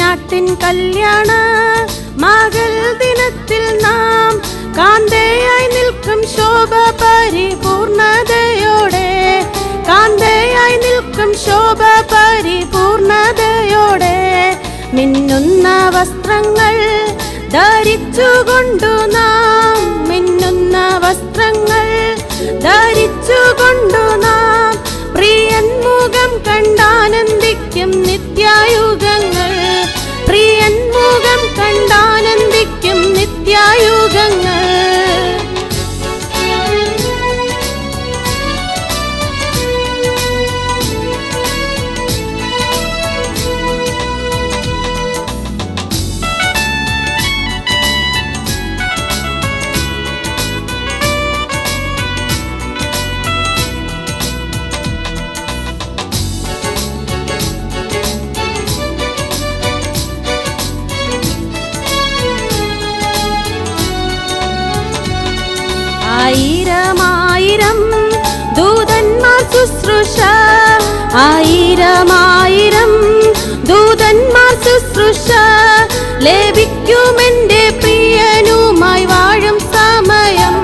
നാട്ടിൻ കല്യാണ മകൾ ദിനത്തിൽ നാം കാന്തയായി നിൽക്കും ശോഭ പരിപൂർണതയോടെ, കാന്തയായി നിൽക്കും ശോഭ പരിപൂർണതയോടെ. മിന്നുന്ന വസ്ത്രങ്ങൾ ധരിച്ചുകൊണ്ടു നാം, മിന്നുന്ന വസ്ത്രങ്ങൾ ധരിച്ചുകൊണ്ടു നാം പ്രിയൻ മുഖം കണ്ടാനന്ദിക്കും നിത്യായുഗങ്ങൾ, പ്രിയൻ മുഖം കണ്ടാനന്ദിക്കും നിത്യായുഗങ്ങൾ. ആയിരമായിരം ദൂതന്മാർ ശുശ്രൂഷ, ആയിരമായിരം ദൂതന്മാർ ശുശ്രൂഷ ലഭിക്കുമെന്റെ പ്രിയനുമായി വാഴും സമയം,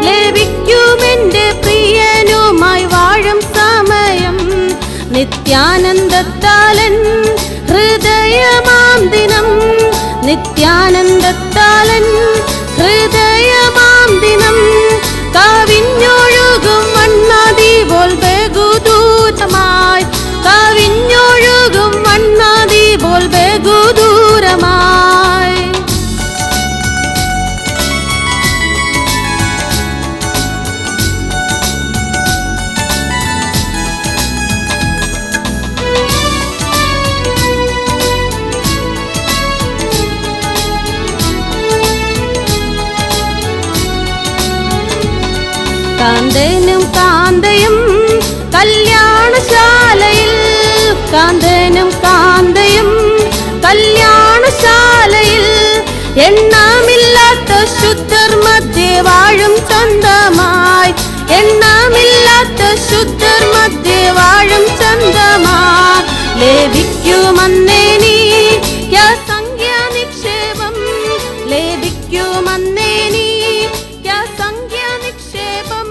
ലഭിക്കുമെന്റെ പ്രിയനുമായി വാഴും സമയം. നിത്യാനന്ദത്താലൻ ഹൃദയമാം ദിനം, നിത്യാനന്ദത്താലൻ ഹൃദയമാം ദിനം. കവിഞ്ഞൊഴുകും വണ്ണാതി പോൽ ബഹുദൂരമായി, കവിഞ്ഞൊഴുകും വണ്ണാതി പോൽ ബഹുദൂരമായി. കാന്തനും കാന്തയും കല്യാണശാലയിൽ, കാന്തനും കാന്തയും കല്യാണശാലയിൽ. എണ്ണമില്ലാത്ത ശുദ്ധർ മധ്യേ വാഴും സ്വന്തമായി, എണ്ണമില്ലാത്ത ശുദ്ധർ മധ്യേ വാഴും സ്വന്തമായി. ലഭിക്കുമന്നേനി സംഖ്യ നിക്ഷേപം, ലഭിക്കുമന്നേനി സംഖ്യ നിക്ഷേപം.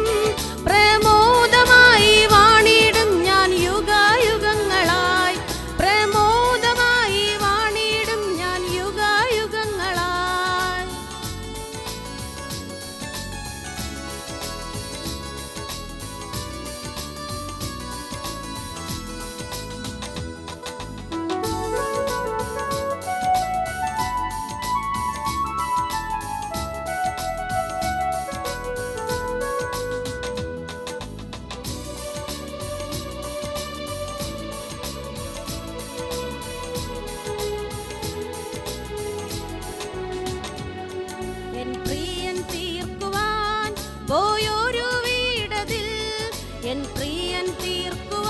പ്രമോദമായി വാണിടും ഞാൻ യുഗായുഗങ്ങളായി, പ്രമോദമായി വാണിടും ഞാൻ യുഗായുഗങ്ങളായി. എൻ പ്രിയൻ തീർക്കുവാൻ പോയൊരു വീടതിൽ, എൻ പ്രിയൻ തീർക്കുവാൻ